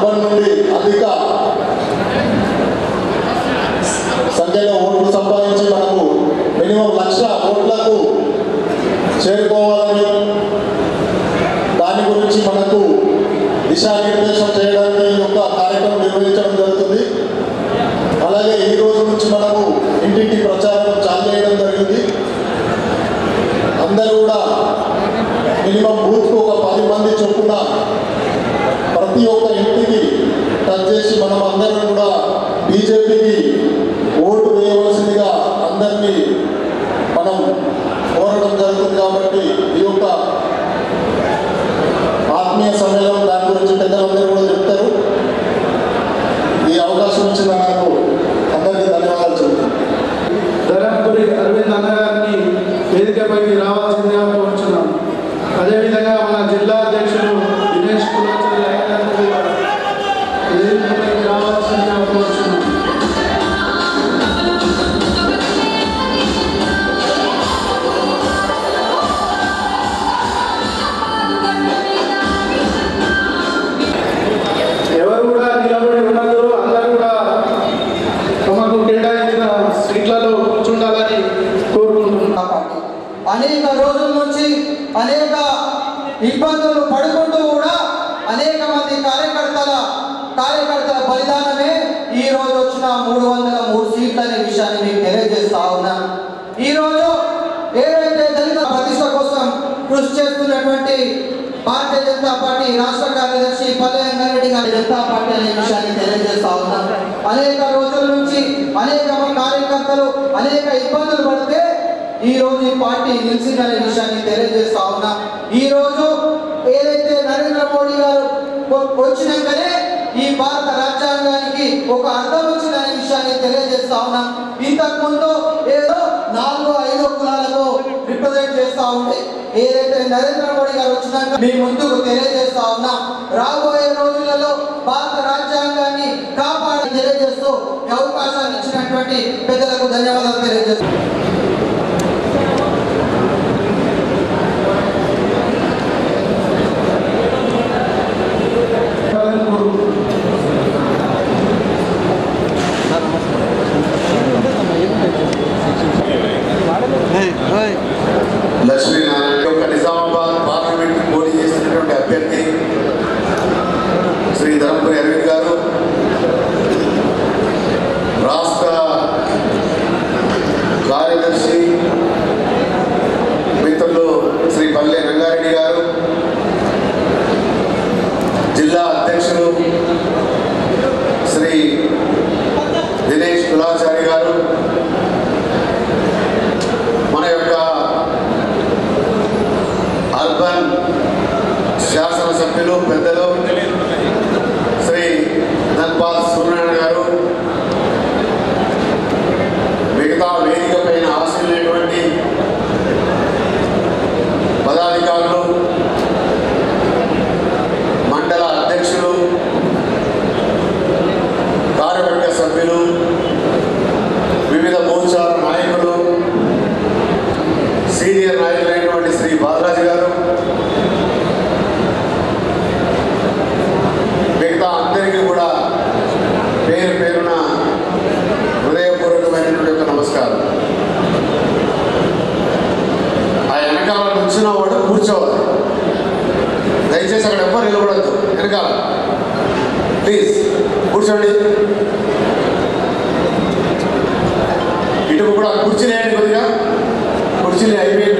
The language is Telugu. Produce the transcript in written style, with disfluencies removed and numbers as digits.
అర్బన్ నుండి అధిక సంఖ్యలో ఓట్లు సంపాదించి మనకు మినిమం 1,00,000 ఓట్లకు చేరుకోవాలని దాని గురించి మనకు దిశానిర్దేశం చేయడానికి ఒక కార్యక్రమం నిర్వహించడం జరుగుతుంది. అలాగే ఈ రోజు నుంచి మనము ఇంటింటి ప్రచారం చాలు చేయడం జరిగింది. అందరూ కూడా మినిమం బూత్కు ఒక 10 మంది చొప్పున ప్రతి ఒక్క ఇంటికి టచ్ చేసి మనం అందరం కూడా బీజేపీకి ఓటు వేయవలసిందిగా అందరినీ మనం కోరడం జరుగుతుంది. కాబట్టి ఈ యొక్క ఆత్మీయ సమ్మేళనం దాని గురించి పెద్దలందరూ కూడా చెప్తారు. ఈ అవకాశం ఇచ్చిన నాకు అందరికీ ధన్యవాదాలు చెబుతున్నాను. ధరంపురి అరవింద్ అన్న గారిని వేదికపైకి రావాల్సిందిగా కోరుచున్నాం. అదేవిధంగా మన జిల్లా అధ్యక్షుడు దినేష్ కులాచారి గారిని వేదికపైకి రావాల్సిందిగా కోరుచున్నాం. ఎవరు కూడా నిలబడి ఉండదు, అందరూ కూడా తమకు కేటాయించిన సీట్లలో కూర్చుండాలని కోరుకుంటున్నాం. అనేక రోజుల నుంచి అనేక ఇబ్బందులు పడుకుంటూ కూడా అనేక మంది కార్యకర్తల బలిదానమే ఈ రోజు వచ్చిన 303 సీట్లు అనే విషయాన్ని మీకు తెలియజేస్తా ఉన్నాను. ఈ రోజు ఏదైతే దళిత ప్రతిష్ట కోసం కృషి చేస్తున్నటువంటి భారతీయ జనతా పార్టీ రాష్ట్ర కార్యదర్శి పల్లె వెంకరెడ్డి గారి జనతా పార్టీ అనే విషయాన్ని తెలియజేస్తా ఉన్నాం. అనేక రోజుల నుంచి అనేక కార్యకర్తలు అనేక ఇబ్బందులు పడితే ఈ రోజు ఈ పార్టీ నిలిచిందనే విషయాన్ని తెలియజేస్తా ఉన్నాం. ఈ రోజు ఏదైతే నరేంద్ర మోడీ గారు వచ్చినాకనే ఈ భారత రాజ్యాంగానికి ఒక అర్థం వచ్చిందనే విషయాన్ని తెలియజేస్తా ఉన్నాం. ఇంతకు ముందు ఏదో 4-5 కులాలకు రిప్రజెంట్ చేస్తా ఉంటే ఏదైతే నరేంద్ర మోడీ గారు వచ్చినాక మీ ముందుకు తెలియజేస్తా ఉన్నాం. రాబోయే రోజులలో భారత రాజ్యాంగాన్ని కాపాడి తెలియజేస్తూ అవకాశాన్ని ఇచ్చినటువంటి పెద్దలకు ధన్యవాదాలు తెలియజేస్తున్నాం. లక్ష్మీనారాయణ యొక్క నిజామాబాద్ పార్లమెంట్ పోటీ చేసినటువంటి అభ్యర్థి శ్రీ ధరంపురి అరవింద్ గారు, రాష్ట్ర కార్యదర్శి మిత్రులు శ్రీ పల్లె రంగారెడ్డి గారు, జిల్లా అధ్యక్షులు శ్రీ దినేష్ కులాచారి గారు, మన యొక్క అర్బన్ శాసనసభ్యులు పెద్దలు శ్రీ ధన్పాల్ సూర్యనారాయణ గారు, మిగతా వేదిక పైన ఆశీర్వైనటువంటి పదాధికారులు, మండల అధ్యక్షులు, కార్యవర్గ సభ్యులు, వివిధ మోర్చాల నాయకులు, సీనియర్ నాయకులైనటువంటి శ్రీ బాలరాజు గారు, మిగతా అందరికీ కూడా పేరు పేరున హృదయపూర్వకమైనటువంటి యొక్క నమస్కారం. ఆ వెనకాల నుంచిన వాడు కూర్చోవాలి, దయచేసి అక్కడ ఎవ్వరు నిలబడద్దు. వెనకాల ప్లీజ్ కూర్చోండి. ఇటు కూడా కుర్చీలు వేయండి, కొద్దిగా కుర్చీలు అయిపోయి